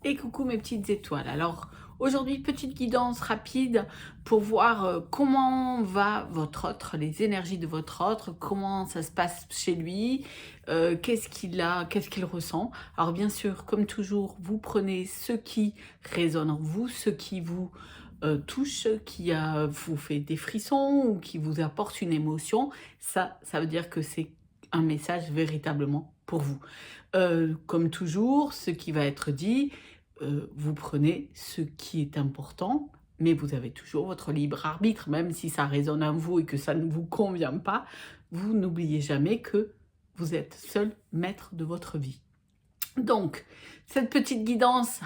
Et coucou mes petites étoiles. Alors aujourd'hui, petite guidance rapide pour voir comment va votre autre, les énergies de votre autre, comment ça se passe chez lui, qu'est-ce qu'il a, qu'est-ce qu'il ressent. Alors bien sûr, comme toujours, vous prenez ce qui résonne en vous, ce qui vous touche, vous fait des frissons ou qui vous apporte une émotion. Ça veut dire que c'est un message véritablement pour vous. Comme toujours, ce qui va être dit, vous prenez ce qui est important, mais vous avez toujours votre libre arbitre, même si ça résonne en vous et que ça ne vous convient pas, vous n'oubliez jamais que vous êtes seul maître de votre vie. Donc, cette petite guidance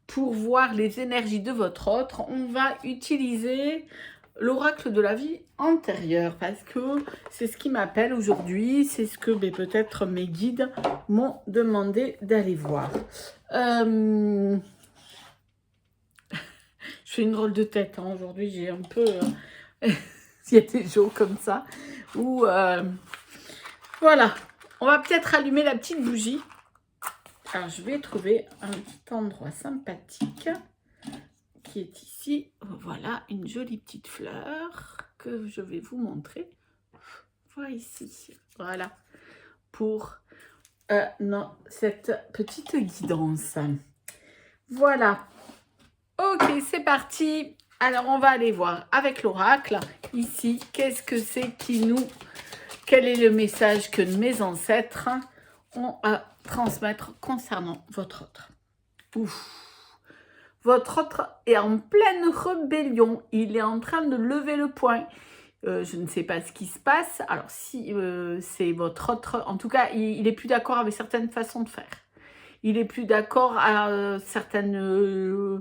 pour voir les énergies de votre autre, on va utiliser l'oracle de la vie antérieure parce que c'est ce qui m'appelle aujourd'hui, c'est ce que peut-être mes guides m'ont demandé d'aller voir. Je fais une drôle de tête hein. Aujourd'hui, j'ai un peu... il y a des jours comme ça où... voilà, on va peut-être allumer la petite bougie. Alors, je vais trouver un petit endroit sympathique qui est ici. Voilà, une jolie petite fleur que je vais vous montrer. Voilà ici. Voilà, pour non, cette petite guidance. Voilà. Ok, c'est parti. Alors, on va aller voir avec l'oracle, ici, qu'est-ce que c'est qui nous... Quel est le message que mes ancêtres ont à transmettre concernant votre autre. Ouf. Votre autre est en pleine rébellion. Il est en train de lever le poing. Je ne sais pas ce qui se passe. Alors, si c'est votre autre... En tout cas, il n'est plus d'accord avec certaines façons de faire. Il n'est plus d'accord à certaines...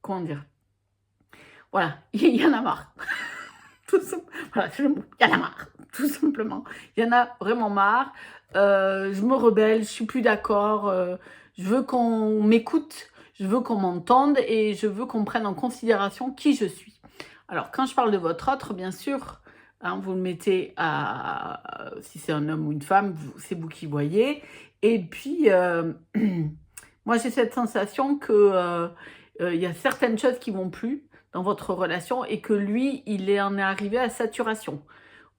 comment dire? Voilà, il y en a marre. Voilà, c'est le mot. Il y en a marre, tout simplement. Il y en a vraiment marre. Je me rebelle, je suis plus d'accord. Je veux qu'on m'écoute, je veux qu'on m'entende et je veux qu'on prenne en considération qui je suis. Alors, quand je parle de votre autre, bien sûr, hein, vous le mettez à... Si c'est un homme ou une femme, c'est vous qui voyez. Et puis, moi, j'ai cette sensation que y a certaines choses qui vont plus dans votre relation et que lui, en est arrivé à saturation.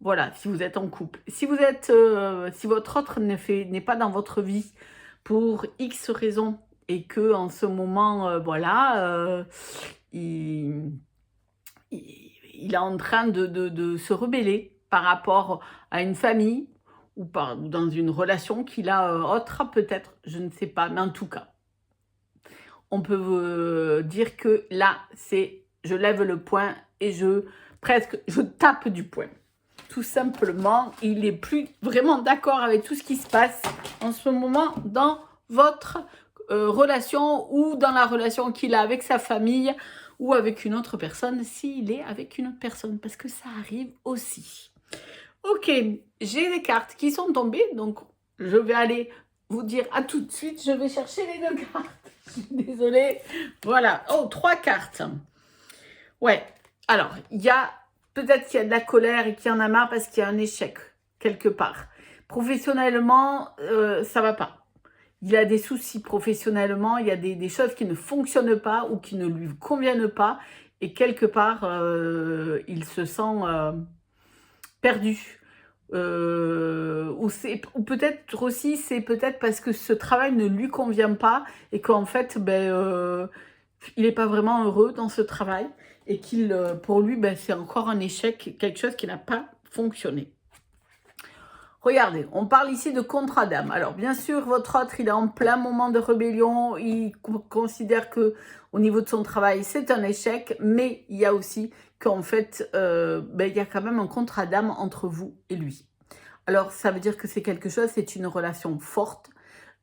Voilà, si vous êtes en couple. Si vous êtes, si votre autre n'est pas dans votre vie pour X raisons et que en ce moment, voilà, il est en train de se rebeller par rapport à une famille ou dans une relation qu'il a autre, peut-être, je ne sais pas, mais en tout cas, on peut dire que là, c'est je lève le poing et je tape du poing. Tout simplement, il n'est plus vraiment d'accord avec tout ce qui se passe en ce moment dans votre relation ou dans la relation qu'il a avec sa famille ou avec une autre personne, s'il est avec une autre personne, parce que ça arrive aussi. Ok, j'ai les cartes qui sont tombées, donc je vais aller vous dire à tout de suite. Je vais chercher les deux cartes. Je suis désolée. Voilà. Oh, 3 cartes. Ouais. Alors, peut-être qu'il y a de la colère et qu'il y en a marre parce qu'il y a un échec quelque part. Professionnellement, ça va pas. Il a des soucis professionnellement, il y a des choses qui ne fonctionnent pas ou qui ne lui conviennent pas. Et quelque part, il se sent perdu. Ou peut-être aussi, c'est peut-être parce que ce travail ne lui convient pas et qu'en fait, il n'est pas vraiment heureux dans ce travail et pour lui, c'est encore un échec, quelque chose qui n'a pas fonctionné. Regardez, on parle ici de contrat d'âme. Alors, bien sûr, votre autre, il est en plein moment de rébellion. Il considère que au niveau de son travail, c'est un échec. Mais il y a aussi qu'en fait, il y a quand même un contrat d'âme entre vous et lui. Alors, ça veut dire que c'est quelque chose, c'est une relation forte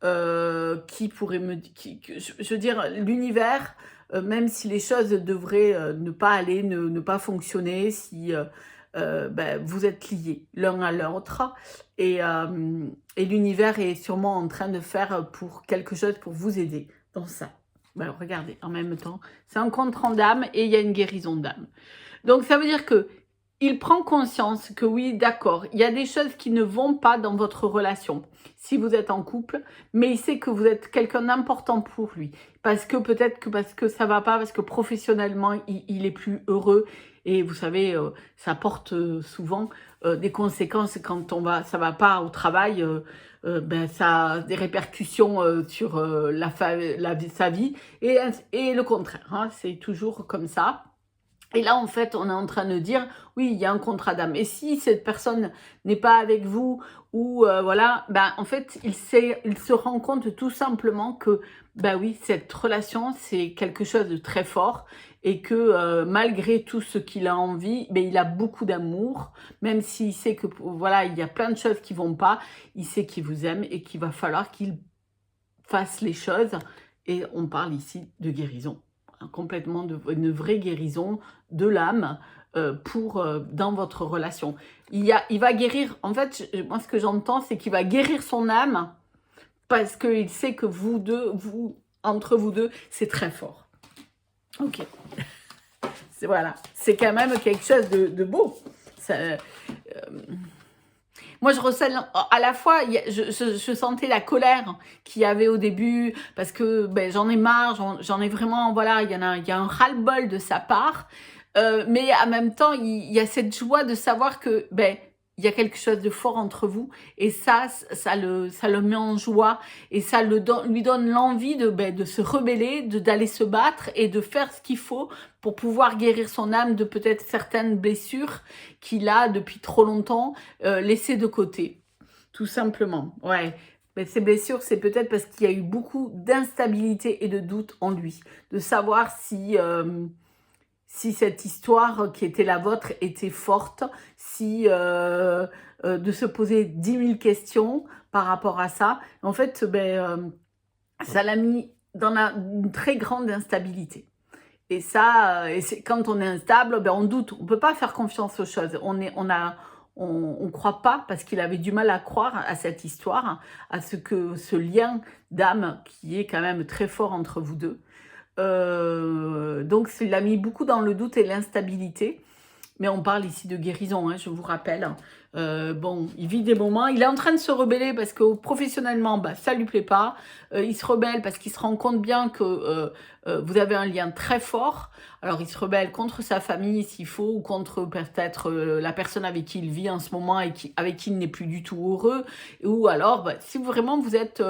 qui pourrait je veux dire, l'univers, même si les choses devraient ne pas aller, ne pas fonctionner, si... vous êtes liés l'un à l'autre et l'univers est sûrement en train de faire pour quelque chose pour vous aider dans ça. Alors, regardez, en même temps, c'est un contrat d'âme et il y a une guérison d'âme. Donc, ça veut dire que il prend conscience que oui, d'accord, il y a des choses qui ne vont pas dans votre relation si vous êtes en couple, mais il sait que vous êtes quelqu'un d'important pour lui. Parce que peut-être que parce que ça va pas, parce que professionnellement, il est plus heureux. Et vous savez, ça porte souvent des conséquences quand ça va pas au travail. Ben, ça a des répercussions sur sa vie et le contraire. Hein, c'est toujours comme ça. Et là, en fait, on est en train de dire, oui, il y a un contrat d'âme. Et si cette personne n'est pas avec vous, ou voilà, ben, en fait, il se rend compte tout simplement que, ben oui, cette relation, c'est quelque chose de très fort et que malgré tout ce qu'il a envie, ben, il a beaucoup d'amour, même s'il sait que, voilà, il y a plein de choses qui vont pas, il sait qu'il vous aime et qu'il va falloir qu'il fasse les choses. Et on parle ici de guérison. Complètement une vraie guérison de l'âme dans votre relation. Il va guérir, en fait, moi ce que j'entends, c'est qu'il va guérir son âme parce qu'il sait que entre vous deux, c'est très fort. Ok. Voilà, c'est quand même quelque chose de beau. Moi, je ressens à la fois, je sentais la colère qu'il y avait au début, parce que ben, j'en ai marre, j'en ai vraiment, voilà, il y a un ras-le-bol de sa part. Mais en même temps, il y a cette joie de savoir que ben, il y a quelque chose de fort entre vous, et ça le met en joie, et ça lui donne l'envie de se rebeller, d'aller se battre et de faire ce qu'il faut pour pouvoir guérir son âme de peut-être certaines blessures qu'il a depuis trop longtemps laissées de côté, tout simplement. Ouais. Mais ces blessures, c'est peut-être parce qu'il y a eu beaucoup d'instabilité et de doute en lui, de savoir si cette histoire qui était la vôtre était forte, de se poser 10 000 questions par rapport à ça. En fait, ça l'a mis dans une très grande instabilité. Et ça, quand on est instable, on doute, on ne peut pas faire confiance aux choses. On croit pas, parce qu'il avait du mal à croire à cette histoire, à ce lien d'âme qui est quand même très fort entre vous deux. Donc, il a mis beaucoup dans le doute et l'instabilité. Mais on parle ici de guérison, hein, je vous rappelle. Bon, il vit des moments. Il est en train de se rebeller parce que professionnellement, ça lui plaît pas. Il se rebelle parce qu'il se rend compte bien que vous avez un lien très fort. Alors, il se rebelle contre sa famille s'il faut, ou contre peut-être la personne avec qui il vit en ce moment et avec qui il n'est plus du tout heureux. Ou alors, si vraiment vous êtes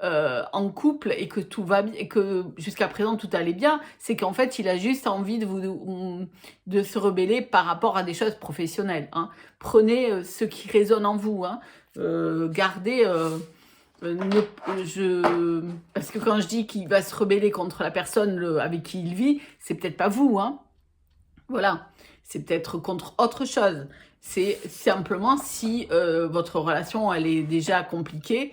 en couple et que tout va bien, et que jusqu'à présent tout allait bien, c'est qu'en fait il a juste envie de se rebeller par rapport à des choses professionnelles. Hein. Prenez ce qui résonne en vous. Hein. Gardez... parce que quand je dis qu'il va se rebeller contre la personne avec qui il vit, c'est peut-être pas vous. Hein. Voilà. C'est peut-être contre autre chose. C'est simplement si votre relation elle est déjà compliquée,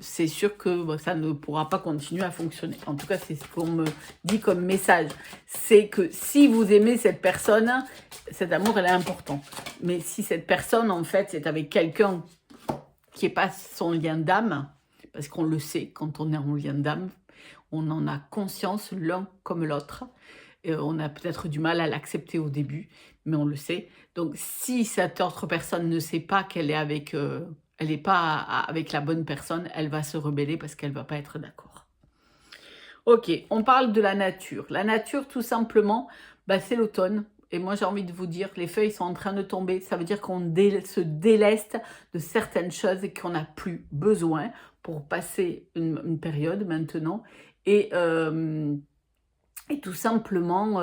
c'est sûr que ça ne pourra pas continuer à fonctionner. En tout cas, c'est ce qu'on me dit comme message. C'est que si vous aimez cette personne, cet amour, elle est important. Mais si cette personne, en fait, est avec quelqu'un qui n'est pas son lien d'âme, parce qu'on le sait, quand on est en lien d'âme, on en a conscience l'un comme l'autre. On a peut-être du mal à l'accepter au début, mais on le sait. Donc, si cette autre personne ne sait pas qu'elle est avec... elle n'est pas avec la bonne personne, elle va se rebeller parce qu'elle ne va pas être d'accord. Ok, on parle de la nature. La nature, tout simplement, c'est l'automne. Et moi, j'ai envie de vous dire, les feuilles sont en train de tomber. Ça veut dire qu'on se déleste de certaines choses et qu'on n'a plus besoin pour passer une période maintenant. Et tout simplement...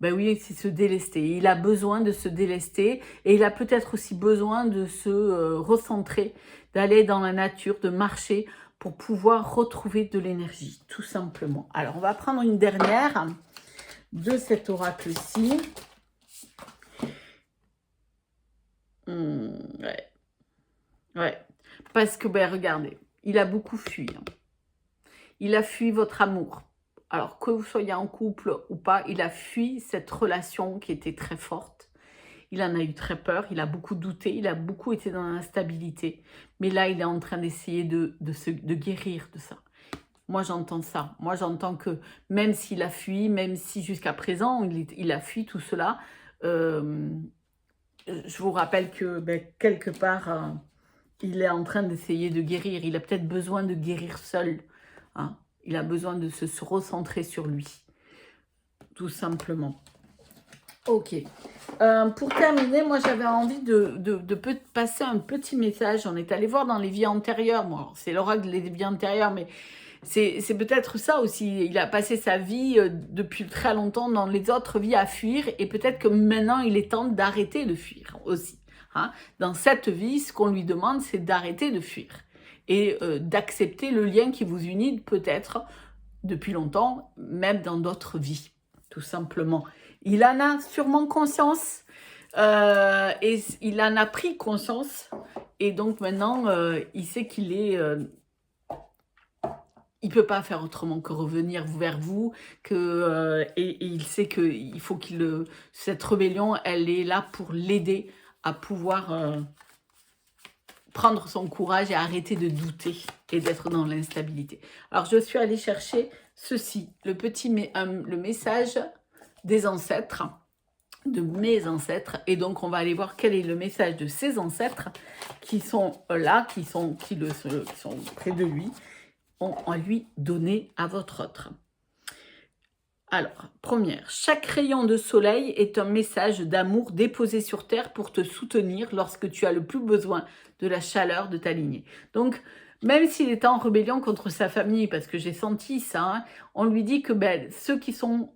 oui, c'est se délester. Il a besoin de se délester et il a peut-être aussi besoin de se recentrer, d'aller dans la nature, de marcher pour pouvoir retrouver de l'énergie, tout simplement. Alors, on va prendre une dernière de cet oracle-ci. Ouais. Parce que, regardez, il a beaucoup fui. Hein. Il a fui votre amour. Alors, que vous soyez en couple ou pas, il a fui cette relation qui était très forte. Il en a eu très peur, il a beaucoup douté, il a beaucoup été dans l'instabilité. Mais là, il est en train d'essayer de guérir de ça. Moi, j'entends ça. Moi, j'entends que même s'il a fui, même si jusqu'à présent, il a fui tout cela, Je vous rappelle que quelque part, il est en train d'essayer de guérir. Il a peut-être besoin de guérir seul. Hein. Il a besoin de se recentrer sur lui, tout simplement. Ok. Pour terminer, moi j'avais envie de passer un petit message. On est allé voir dans les vies antérieures. Bon, c'est l'oracle des vies antérieures, mais c'est peut-être ça aussi. Il a passé sa vie depuis très longtemps dans les autres vies à fuir, et peut-être que maintenant il est temps d'arrêter de fuir aussi. Hein. Dans cette vie, ce qu'on lui demande, c'est d'arrêter de fuir et d'accepter le lien qui vous unit peut-être depuis longtemps, même dans d'autres vies, tout simplement. Il en a sûrement conscience et il en a pris conscience, et donc maintenant il sait qu'il est... il peut pas faire autrement que revenir vers vous, et il sait qu'il faut cette rébellion, elle est là pour l'aider à pouvoir prendre son courage et arrêter de douter et d'être dans l'instabilité. Alors je suis allée chercher ceci, le message des ancêtres, de mes ancêtres, et donc on va aller voir quel est le message de ses ancêtres qui sont là, qui sont près de lui, ont lui donné à votre autre. Alors, première, chaque rayon de soleil est un message d'amour déposé sur terre pour te soutenir lorsque tu as le plus besoin de la chaleur de ta lignée. Donc, même s'il est en rébellion contre sa famille, parce que j'ai senti ça, hein, on lui dit que ceux qui sont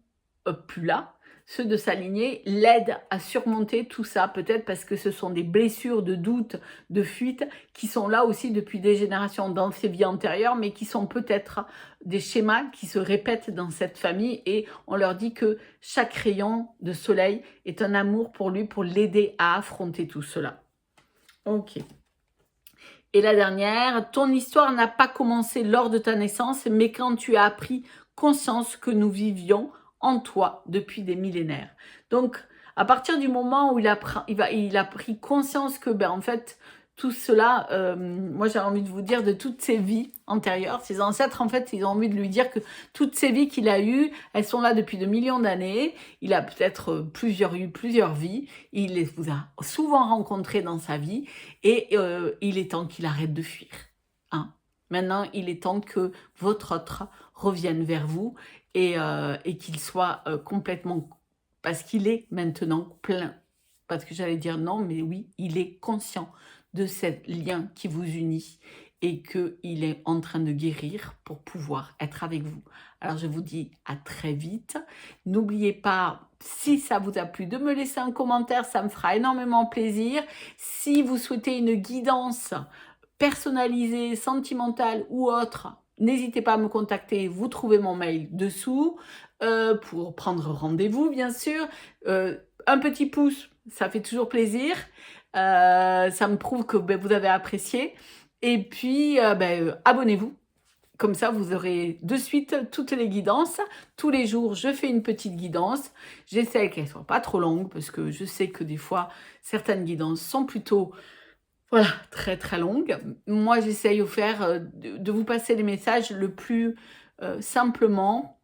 plus là, ceux de sa lignée, l'aident à surmonter tout ça, peut-être parce que ce sont des blessures de doute, de fuite, qui sont là aussi depuis des générations dans ses vies antérieures, mais qui sont peut-être des schémas qui se répètent dans cette famille, et on leur dit que chaque rayon de soleil est un amour pour lui, pour l'aider à affronter tout cela. Ok. Et la dernière, ton histoire n'a pas commencé lors de ta naissance, mais quand tu as pris conscience que nous vivions en toi depuis des millénaires. Donc, à partir du moment où il a pris conscience que, en fait, tout cela, moi j'ai envie de vous dire, de toutes ces vies antérieures, ses ancêtres, en fait, ils ont envie de lui dire que toutes ces vies qu'il a eues, elles sont là depuis de millions d'années. Il a peut-être eu plusieurs vies. Il les vous a souvent rencontrés dans sa vie, et il est temps qu'il arrête de fuir. Hein. Maintenant, il est temps que votre autre revienne vers vous, et qu'il soit complètement... Parce qu'il est maintenant plein. Parce que j'allais dire non, mais oui, il est conscient de ce lien qui vous unit, et qu'il est en train de guérir pour pouvoir être avec vous. Alors je vous dis à très vite. N'oubliez pas, si ça vous a plu, de me laisser un commentaire, ça me fera énormément plaisir. Si vous souhaitez une guidance personnalisée, sentimentale ou autre, n'hésitez pas à me contacter, vous trouvez mon mail dessous, pour prendre rendez-vous bien sûr. Un petit pouce, ça fait toujours plaisir, ça me prouve que vous avez apprécié, et puis abonnez-vous. Comme ça, vous aurez de suite toutes les guidances. Tous les jours, je fais une petite guidance. J'essaie qu'elle ne soit pas trop longue, parce que je sais que des fois, certaines guidances sont plutôt... Voilà, très très longue. Moi, j'essaye de vous passer les messages le plus simplement,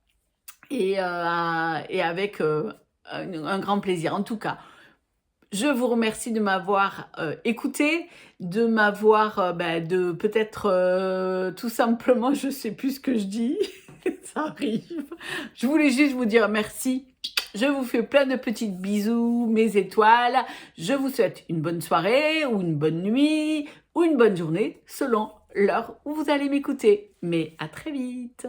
et avec un grand plaisir. En tout cas, je vous remercie de m'avoir écouté, de m'avoir, de peut-être tout simplement, je ne sais plus ce que je dis, ça arrive. Je voulais juste vous dire merci. Je vous fais plein de petits bisous, mes étoiles. Je vous souhaite une bonne soirée, ou une bonne nuit, ou une bonne journée, selon l'heure où vous allez m'écouter. Mais à très vite.